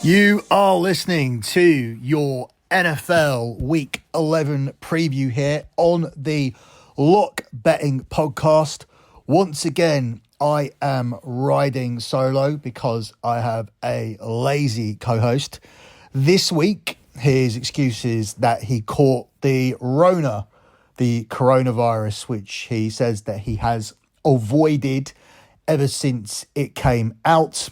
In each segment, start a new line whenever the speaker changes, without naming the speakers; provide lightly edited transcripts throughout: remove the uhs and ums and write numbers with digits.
You are listening to your NFL Week 11 preview here on the Lock Betting Podcast. Once again, I am riding solo because I have a lazy co-host. This week, his excuse is that he caught the coronavirus, which he says that he has avoided ever since it came out.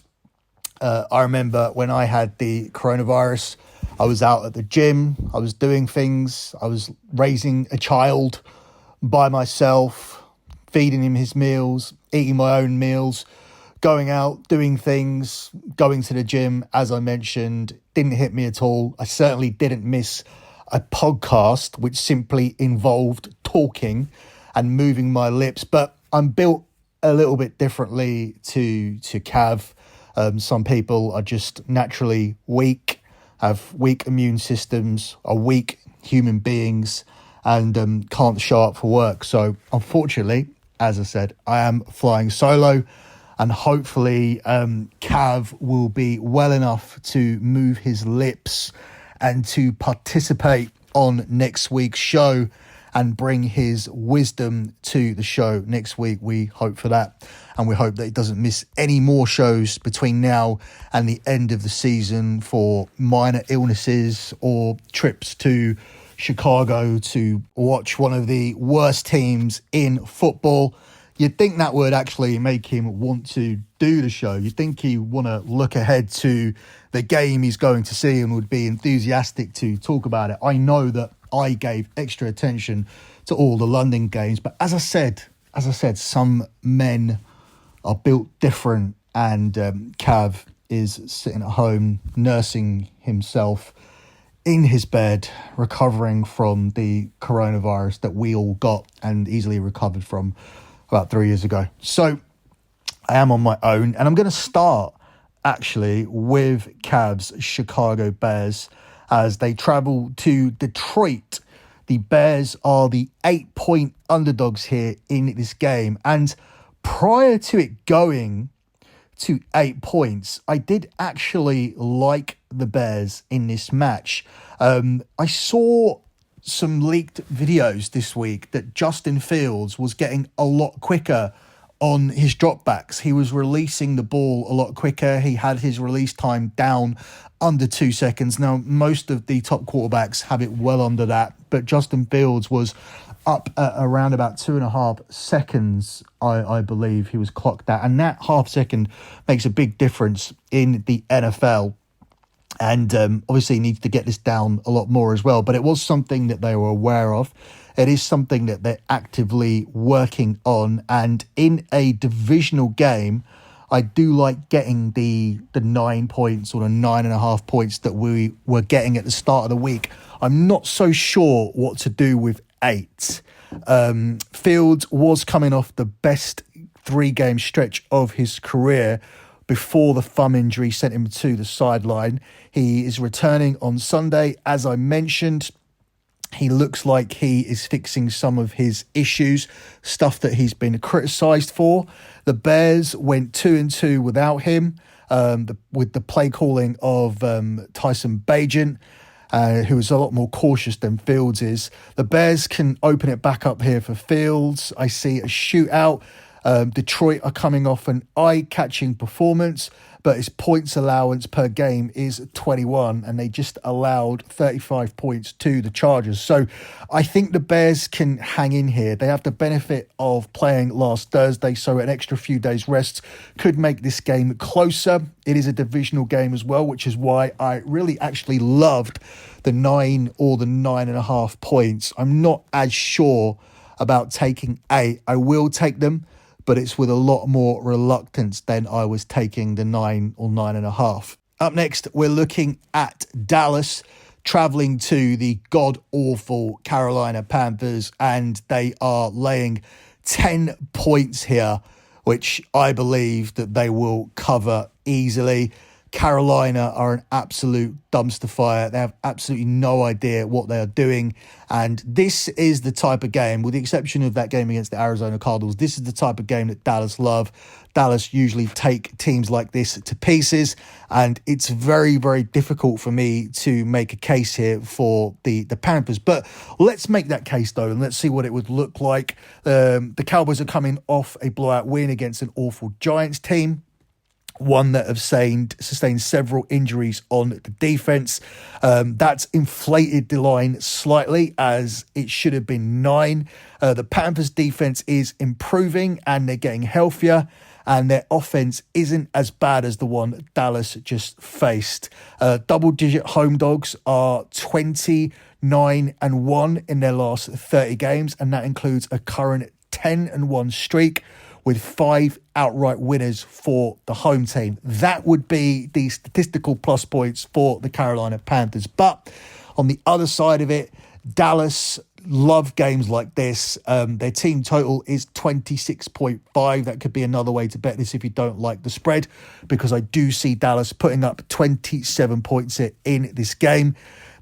I remember when I had the coronavirus, I was out at the gym, I was doing things, I was raising a child by myself, feeding him his meals, eating my own meals, going out, doing things, going to the gym, as I mentioned, didn't hit me at all. I certainly didn't miss a podcast, which simply involved talking and moving my lips, but I'm built a little bit differently to Cav. Some people are just naturally weak, have weak immune systems, are weak human beings, and can't show up for work. So unfortunately, as I said, I am flying solo, and hopefully Cav will be well enough to move his lips and to participate on next week's show and bring his wisdom to the show next week. We hope for that. And we hope that he doesn't miss any more shows between now and the end of the season for minor illnesses or trips to Chicago to watch one of the worst teams in football. You'd think that would actually make him want to do the show. You'd think he'd want to look ahead to the game he's going to see and would be enthusiastic to talk about it. I know that I gave extra attention to all the London games, but as I said, some men are built different, and Cav is sitting at home nursing himself in his bed, recovering from the coronavirus that we all got and easily recovered from about 3 years ago. So I am on my own, and I'm going to start actually with Cavs Chicago Bears as they travel to Detroit. The Bears are the 8-point underdogs here in this game. And prior to it going to 8 points, I did actually like the Bears in this match. I saw some leaked videos this week that Justin Fields was getting a lot quicker on his dropbacks. He was releasing the ball a lot quicker. He had his release time down under 2 seconds. Now, most of the top quarterbacks have it well under that, but Justin Fields was up at around about 2.5 seconds, I believe he was clocked at. And that half second makes a big difference in the NFL. And obviously needs to get this down a lot more as well. But it was something that they were aware of. It is something that they're actively working on. And in a divisional game, I do like getting the 9 points or the 9.5 points that we were getting at the start of the week. I'm not so sure what to do with 8. Fields was coming off the best 3-game stretch of his career before the thumb injury sent him to the sideline. He is returning on Sunday, as I mentioned. He looks like he is fixing some of his issues, stuff that he's been criticised for. The Bears went 2-2 without him, with the play calling of Tyson Bagent, who is a lot more cautious than Fields is. The Bears can open it back up here for Fields. I see a shootout. Detroit are coming off an eye-catching performance, but his points allowance per game is 21, and they just allowed 35 points to the Chargers. So I think the Bears can hang in here. They have the benefit of playing last Thursday, so an extra few days rest could make this game closer. It is a divisional game as well, which is why I really actually loved the 9 or the 9.5 points. I'm not as sure about taking 8. I will take them, but it's with a lot more reluctance than I was taking the 9 or 9.5. Up next, we're looking at Dallas traveling to the god-awful Carolina Panthers, and they are laying 10 points here, which I believe that they will cover easily. Carolina are an absolute dumpster fire. They have absolutely no idea what they are doing. And this is the type of game, with the exception of that game against the Arizona Cardinals, this is the type of game that Dallas love. Dallas usually take teams like this to pieces. And it's very, very difficult for me to make a case here for the Panthers. But let's make that case, though, and let's see what it would look like. The Cowboys are coming off a blowout win against an awful Giants team, one that have sustained several injuries on the defense. That's inflated the line slightly, as it should have been 9. The Panthers defense is improving and they're getting healthier, and their offense isn't as bad as the one that Dallas just faced. Double-digit home dogs are 29-1 in their last 30 games, and that includes a current 10-1 streak, with 5 outright winners for the home team. That would be the statistical plus points for the Carolina Panthers. But on the other side of it, Dallas love games like this. Their team total is 26.5. That could be another way to bet this if you don't like the spread, because I do see Dallas putting up 27 points in this game.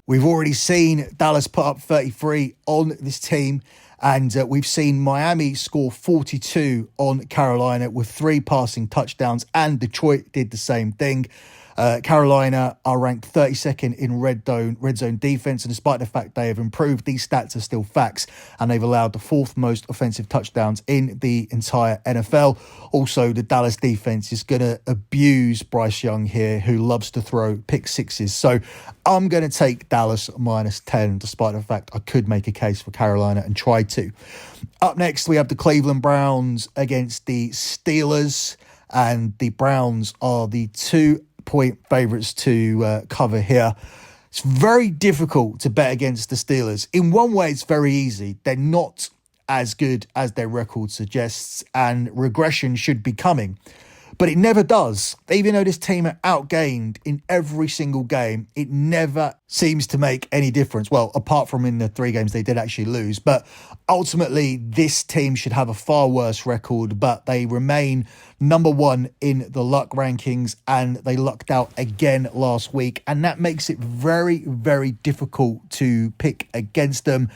We've already seen Dallas put up 33 on this team. And we've seen Miami score 42 on Carolina with 3 passing touchdowns, and Detroit did the same thing. Carolina are ranked 32nd in red zone defense, and despite the fact they have improved, these stats are still facts, and they've allowed the 4th most offensive touchdowns in the entire NFL. Also, the Dallas defense is going to abuse Bryce Young here, who loves to throw pick sixes. So I'm going to take Dallas -10, despite the fact I could make a case for Carolina and try to. Up next, we have the Cleveland Browns against the Steelers, and the Browns are the 2-point favourites to cover here. It's very difficult to bet against the Steelers. In one way, it's very easy. They're not as good as their record suggests, and regression should be coming. But it never does. Even though this team are outgained in every single game, it never seems to make any difference. Well, apart from in the 3 games they did actually lose. But ultimately, this team should have a far worse record, but they remain number 1 in the luck rankings, and they lucked out again last week. And that makes it very, very difficult to pick against them.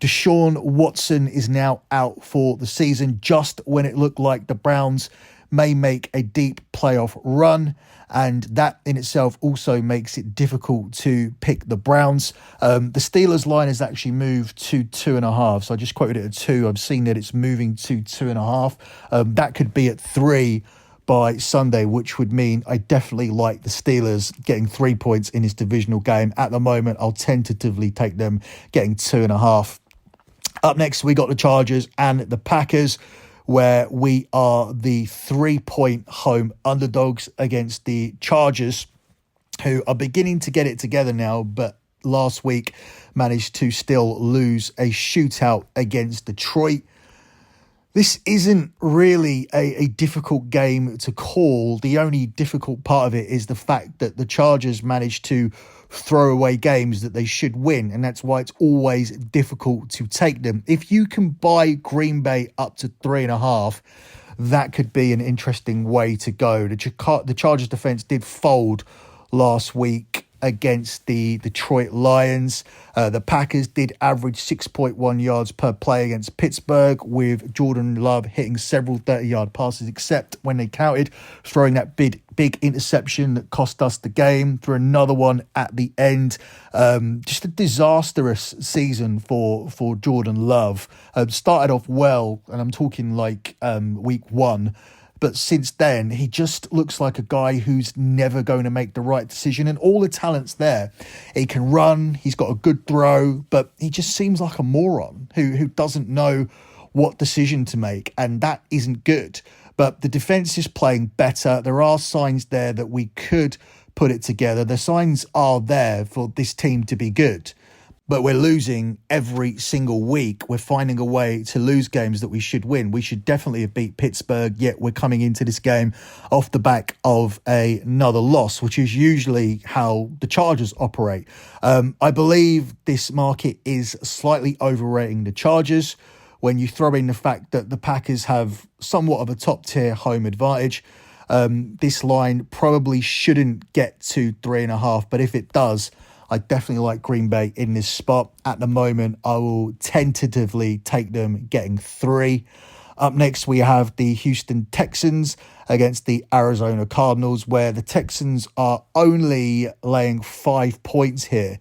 Deshaun Watson is now out for the season, just when it looked like the Browns may make a deep playoff run, and that in itself also makes it difficult to pick the Browns. The Steelers line has actually moved to 2.5, so I just quoted it at 2. I've seen that it's moving to 2.5. That could be at 3 by Sunday, which would mean I definitely like the Steelers getting 3 points in this divisional game. At the moment, I'll tentatively take them getting 2.5. Up next, we got the Chargers and the Packers, where we are the 3-point home underdogs against the Chargers, who are beginning to get it together now, but last week managed to still lose a shootout against Detroit. This isn't really a difficult game to call. The only difficult part of it is the fact that the Chargers managed to throw away games that they should win, and that's why it's always difficult to take them. If you can buy Green Bay up to 3.5, that could be an interesting way to go. The Chargers defense did fold last week against the Detroit Lions. The Packers did average 6.1 yards per play against Pittsburgh, with Jordan Love hitting several 30-yard passes, except when they counted, throwing that big interception that cost us the game, through another one at the end. Just a disastrous season for Jordan Love. Started off well, and I'm talking like week 1, but since then, he just looks like a guy who's never going to make the right decision. And all the talent's there. He can run, he's got a good throw, but he just seems like a moron who doesn't know what decision to make. And that isn't good. But the defense is playing better. There are signs there that we could put it together. The signs are there for this team to be good. But we're losing every single week. We're finding a way to lose games that we should win. We should definitely have beat Pittsburgh, yet we're coming into this game off the back of another loss, which is usually how the Chargers operate. I believe this market is slightly overrating the Chargers when you throw in the fact that the Packers have somewhat of a top-tier home advantage. This line probably shouldn't get to 3.5, but if it does, I definitely like Green Bay in this spot. At the moment, I will tentatively take them getting 3. Up next, we have the Houston Texans against the Arizona Cardinals, where the Texans are only laying 5 points here.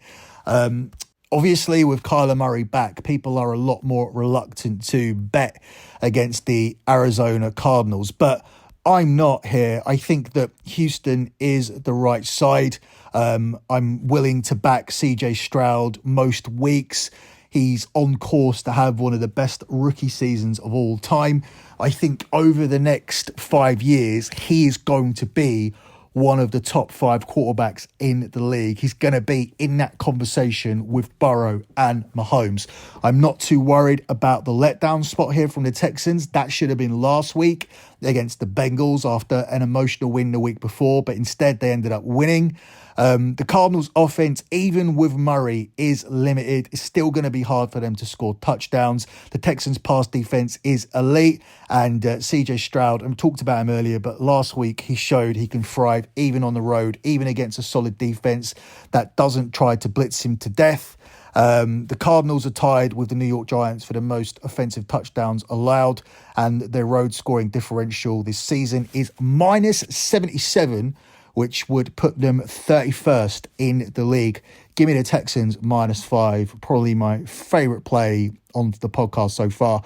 Obviously, with Kyler Murray back, people are a lot more reluctant to bet against the Arizona Cardinals, but I'm not here. I think that Houston is the right side. I'm willing to back CJ Stroud most weeks. He's on course to have one of the best rookie seasons of all time. I think over the next 5 years, he is going to be one of the top 5 quarterbacks in the league. He's going to be in that conversation with Burrow and Mahomes. I'm not too worried about the letdown spot here from the Texans. That should have been last week against the Bengals after an emotional win the week before, but instead they ended up winning. The Cardinals offense, even with Murray, is limited. It's still going to be hard for them to score touchdowns. The Texans pass defense is elite, and CJ Stroud, I talked about him earlier, but last week he showed he can thrive even on the road, even against a solid defense that doesn't try to blitz him to death. The Cardinals are tied with the New York Giants for the most offensive touchdowns allowed, and their road scoring differential this season is minus 77, which would put them 31st in the league. Give me the Texans minus 5, probably my favourite play on the podcast so far.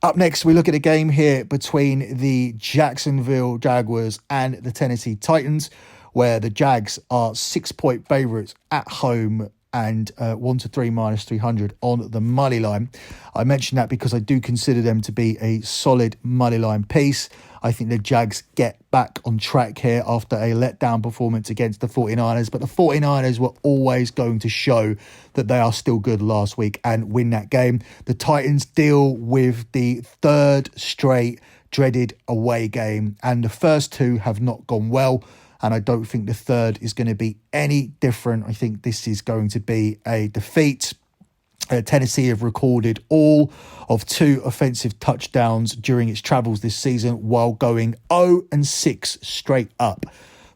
Up next, we look at a game here between the Jacksonville Jaguars and the Tennessee Titans, where the Jags are 6-point favourites at home and 1-3 minus 300 on the money line. I mention that because I do consider them to be a solid money line piece. I think the Jags get back on track here after a letdown performance against the 49ers, but the 49ers were always going to show that they are still good last week and win that game. The Titans deal with the 3rd straight dreaded away game, and the first 2 have not gone well. And I don't think the 3rd is going to be any different. I think this is going to be a defeat. Tennessee have recorded all of 2 offensive touchdowns during its travels this season while going 0-6 straight up.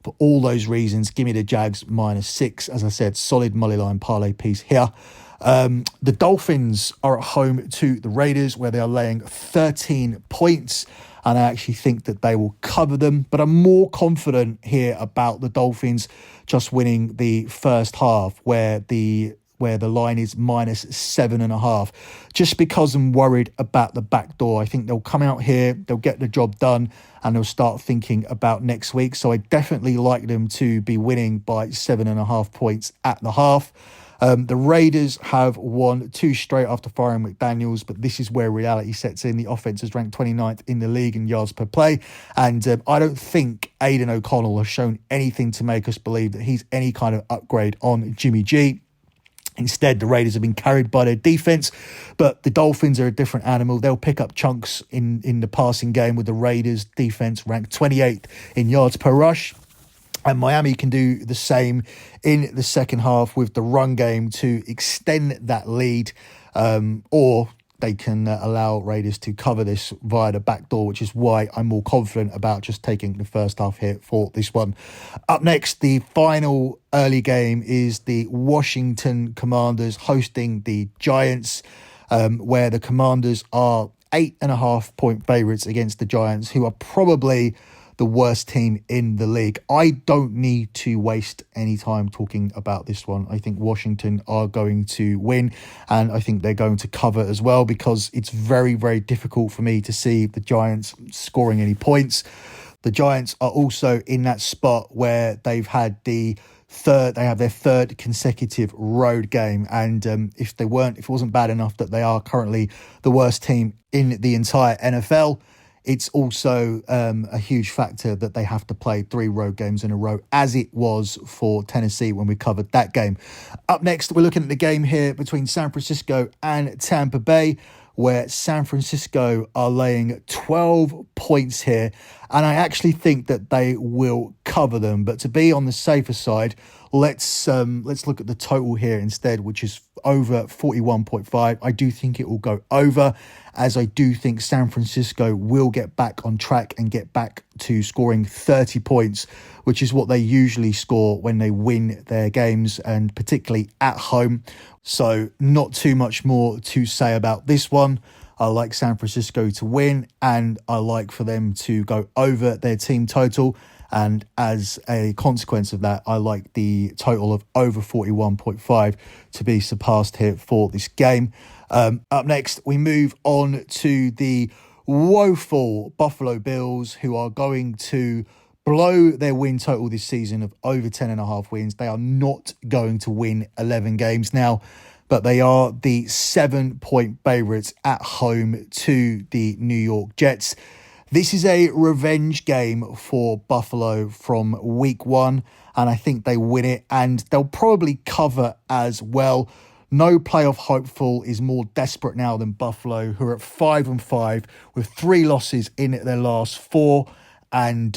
For all those reasons, give me the Jags minus 6. As I said, solid moneyline parlay piece here. The Dolphins are at home to the Raiders, where they are laying 13 points. And I actually think that they will cover them. But I'm more confident here about the Dolphins just winning the first half, where the line is minus 7.5. Just because I'm worried about the back door. I think they'll come out here, they'll get the job done, and they'll start thinking about next week. So I definitely like them to be winning by 7.5 points at the half. The Raiders have won 2 straight after firing McDaniels, but this is where reality sets in. The offense is ranked 29th in the league in yards per play, and I don't think Aiden O'Connell has shown anything to make us believe that he's any kind of upgrade on Jimmy G. Instead, the Raiders have been carried by their defense, but the Dolphins are a different animal. They'll pick up chunks in the passing game, with the Raiders defense ranked 28th in yards per rush. And Miami can do the same in the second half with the run game to extend that lead, or they can allow Raiders to cover this via the back door, which is why I'm more confident about just taking the first half here for this one. Up next, the final early game is the Washington Commanders hosting the Giants, where the Commanders are 8.5 point favourites against the Giants, who are probably the worst team in the league. I don't need to waste any time talking about this one. I think Washington are going to win, and I think they're going to cover as well, because it's very, very difficult for me to see the Giants scoring any points. The Giants are also in that spot where they've had their 3rd consecutive road game, and if it wasn't bad enough that they are currently the worst team in the entire NFL, it's also a huge factor that they have to play 3 road games in a row, as it was for Tennessee when we covered that game. Up next, we're looking at the game here between San Francisco and Tampa Bay, where San Francisco are laying 12 points here. And I actually think that they will cover them. But to be on the safer side, Let's look at the total here instead, which is over 41.5. I do think it will go over, as I do think San Francisco will get back on track and get back to scoring 30 points, which is what they usually score when they win their games, and particularly at home. So not too much more to say about this one. I like San Francisco to win, and I like for them to go over their team total. And as a consequence of that, I like the total of over 41.5 to be surpassed here for this game. Up next, we move on to the woeful Buffalo Bills, who are going to blow their win total this season of over 10.5 wins. They are not going to win 11 games now, but they are the 7-point favourites at home to the New York Jets. This is a revenge game for Buffalo from week 1, and I think they win it, and they'll probably cover as well. No playoff hopeful is more desperate now than Buffalo, who are at 5-5 with 3 losses in their last 4. And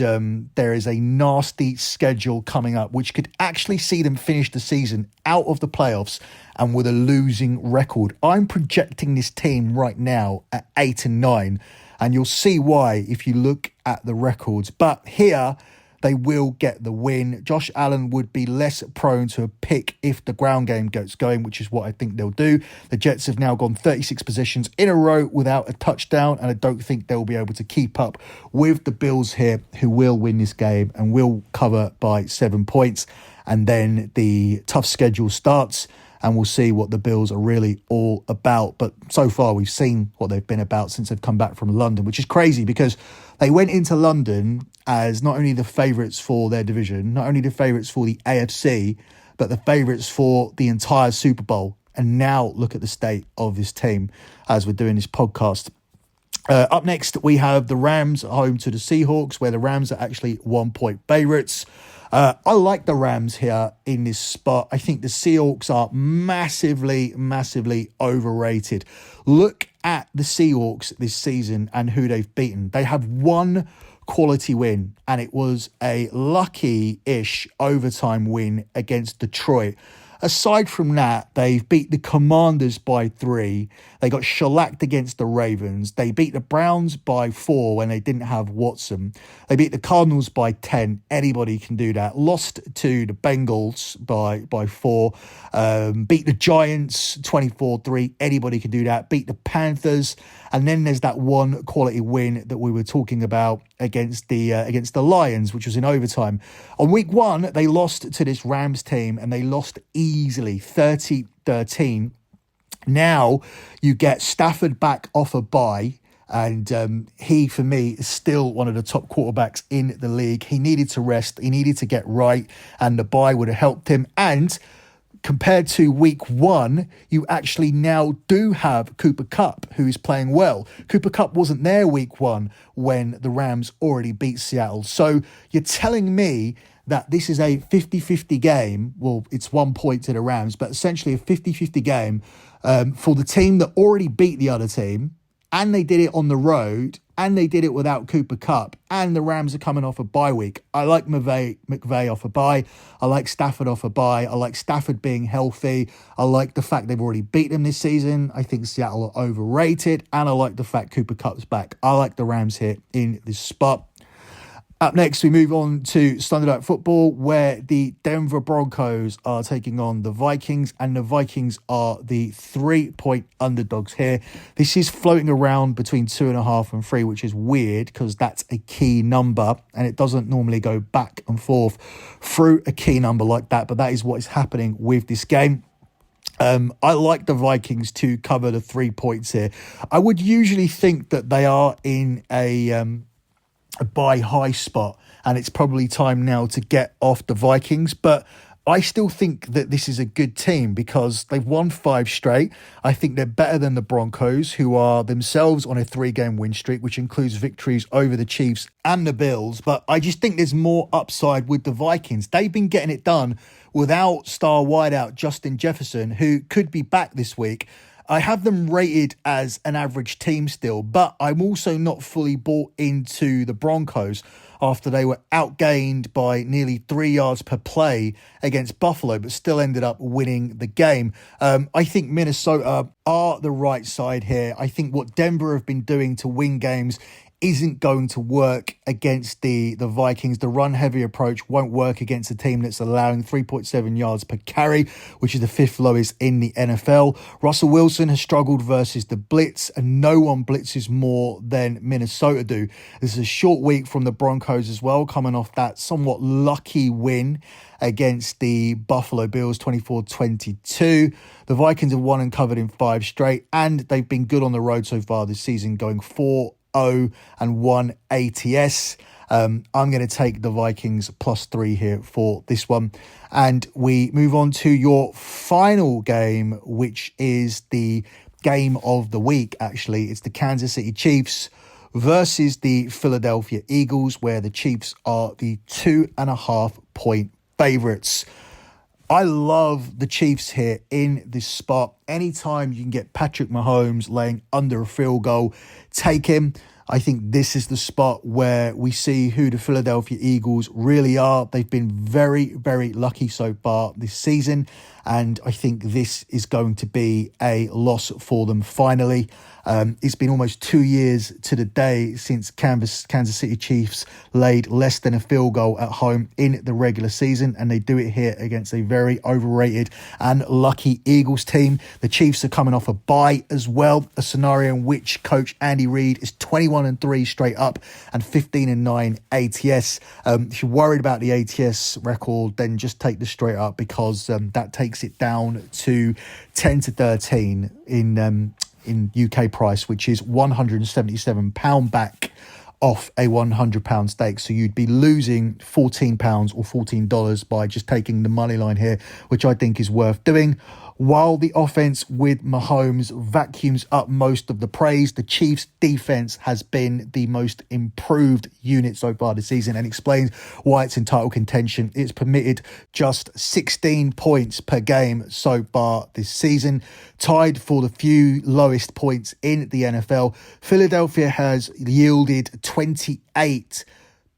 there is a nasty schedule coming up, which could actually see them finish the season out of the playoffs and with a losing record. I'm projecting this team right now at 8-9, and you'll see why if you look at the records. But here, they will get the win. Josh Allen would be less prone to a pick if the ground game gets going, which is what I think they'll do. The Jets have now gone 36 possessions in a row without a touchdown, and I don't think they'll be able to keep up with the Bills here, who will win this game and will cover by 7 points. And then the tough schedule starts, and we'll see what the Bills are really all about. But so far, we've seen what they've been about since they've come back from London, which is crazy because they went into London as not only the favourites for their division, not only the favourites for the AFC, but the favourites for the entire Super Bowl. And now look at the state of this team as we're doing this podcast. Up next, we have the Rams at home to the Seahawks, where the Rams are actually 1-point favourites. I like the Rams here in this spot. I think the Seahawks are massively, massively overrated. Look at the Seahawks this season and who they've beaten. They have one quality win, and it was a lucky-ish overtime win against Detroit. Aside from that, they've beat the Commanders by 3. They got shellacked against the Ravens. They beat the Browns by 4 when they didn't have Watson. They beat the Cardinals by 10. Anybody can do that. Lost to the Bengals by 4. Beat the Giants 24-3. Anybody can do that. Beat the Panthers. And then there's that one quality win that we were talking about against the Lions, which was in overtime. On week 1, they lost to this Rams team, and they lost easily, 30-13. Now you get Stafford back off a bye, and he, for me, is still one of the top quarterbacks in the league. He needed to rest. He needed to get right, and the bye would have helped him. And compared to week 1, you actually now do have Cooper Kupp, who is playing well. Cooper Kupp wasn't there week 1 when the Rams already beat Seattle. So you're telling me that this is a 50-50 game. Well, it's 1 point to the Rams, but essentially a 50-50 game for the team that already beat the other team, and they did it on the road, and they did it without Cooper Kupp, and the Rams are coming off a bye week. I like McVay off a bye. I like Stafford off a bye. I like Stafford being healthy. I like the fact they've already beat them this season. I think Seattle are overrated, and I like the fact Cooper Kupp's back. I like the Rams here in this spot. Up next, we move on to Sunday Night Football, where the Denver Broncos are taking on the Vikings, and the Vikings are the 3-point underdogs here. This is floating around between 2.5 and 3, which is weird because that's a key number, and it doesn't normally go back and forth through a key number like that, but that is what is happening with this game. I like the Vikings to cover the 3 points here. I would usually think that they are in a buy high spot, and it's probably time now to get off the Vikings, but I still think that this is a good team because they've won 5 straight. I think they're better than the Broncos, who are themselves on a 3-game win streak, which includes victories over the Chiefs and the Bills. But I just think there's more upside with the Vikings. They've been getting it done without star wideout Justin Jefferson, who could be back this week. I have them rated as an average team still, but I'm also not fully bought into the Broncos. after they were outgained by nearly 3 yards per play against Buffalo, but still ended up winning the game. I think Minnesota are the right side here. I think what Denver have been doing to win games isn't going to work against the Vikings. The run-heavy approach won't work against a team that's allowing 3.7 yards per carry, which is the 5th lowest in the NFL. Russell Wilson has struggled versus the blitz, and no one blitzes more than Minnesota do. This is a short week from the Broncos as well, coming off that somewhat lucky win against the Buffalo Bills, 24-22. The Vikings have won and covered in 5 straight, and they've been good on the road so far this season, going 4-0 and 1 ATS. I'm going to take the Vikings +3 here for this one. And we move on to your final game, which is the game of the week, actually. It's the Kansas City Chiefs versus the Philadelphia Eagles, where the Chiefs are the 2.5-point favorites. I love the Chiefs here in this spot. Anytime you can get Patrick Mahomes laying under a field goal, take him. I think this is the spot where we see who the Philadelphia Eagles really are. They've been very, very lucky so far this season, and I think this is going to be a loss for them finally. It's been almost 2 years to the day since Kansas City Chiefs laid less than a field goal at home in the regular season, and they do it here against a very overrated and lucky Eagles team. The Chiefs are coming off a bye as well, a scenario in which coach Andy Reid is 21-3 straight up and 15-9 ATS. If you're worried about the ATS record, then just take the straight up, because that takes it down to 10-13 in UK price, which is £177 back off a £100 stake. So you'd be losing £14 or $14 by just taking the money line here, which I think is worth doing. While the offense with Mahomes vacuums up most of the praise, the Chiefs' defense has been the most improved unit so far this season, and explains why it's in title contention. It's permitted just 16 points per game so far this season, tied for the few lowest points in the NFL. Philadelphia has yielded 28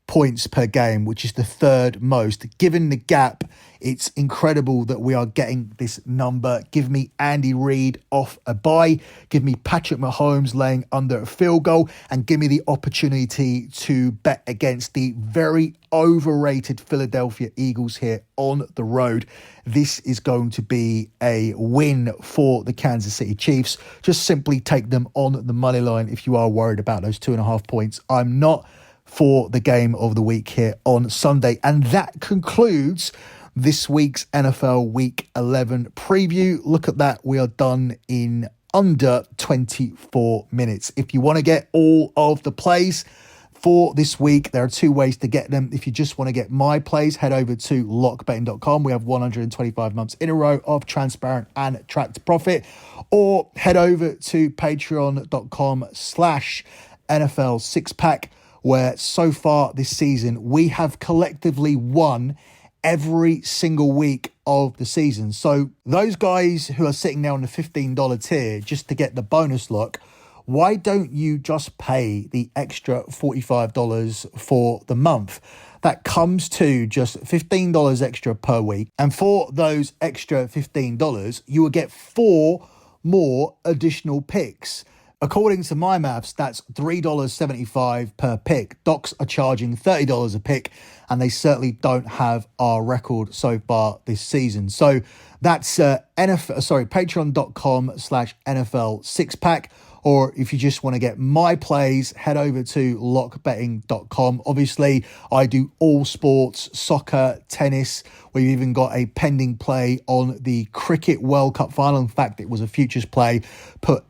points per game, which is the 3rd most. Given the gap, it's incredible that we are getting this number. Give me Andy Reid off a bye. Give me Patrick Mahomes laying under a field goal, and give me the opportunity to bet against the very overrated Philadelphia Eagles here on the road. This is going to be a win for the Kansas City Chiefs. Just simply take them on the money line if you are worried about those 2.5 points. I'm not, for the game of the week here on Sunday. And that concludes this week's NFL Week 11 preview. Look at that. We are done in under 24 minutes. If you want to get all of the plays for this week, there are 2 ways to get them. If you just want to get my plays, head over to lockbetting.com. We have 125 months in a row of transparent and tracked profit. Or head over to patreon.com/NFL six-pack, where so far this season we have collectively won every single week of the season. So those guys who are sitting there on the $15 tier just to get the bonus look, why don't you just pay the extra $45 for the month? That comes to just $15 extra per week. And for those extra $15, you will get 4 more additional picks. According to my maths, that's $3.75 per pick. Docs are charging $30 a pick, and they certainly don't have our record so far this season. So that's patreon.com/NFL six-pack. Or if you just want to get my plays, head over to lockbetting.com. Obviously, I do all sports, soccer, tennis. We've even got a pending play on the Cricket World Cup final. In fact, it was a futures play put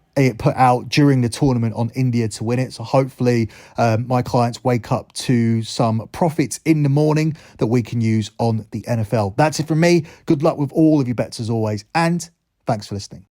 out during the tournament on India to win it. So hopefully my clients wake up to some profits in the morning that we can use on the NFL. That's it from me. Good luck with all of your bets as always, and thanks for listening.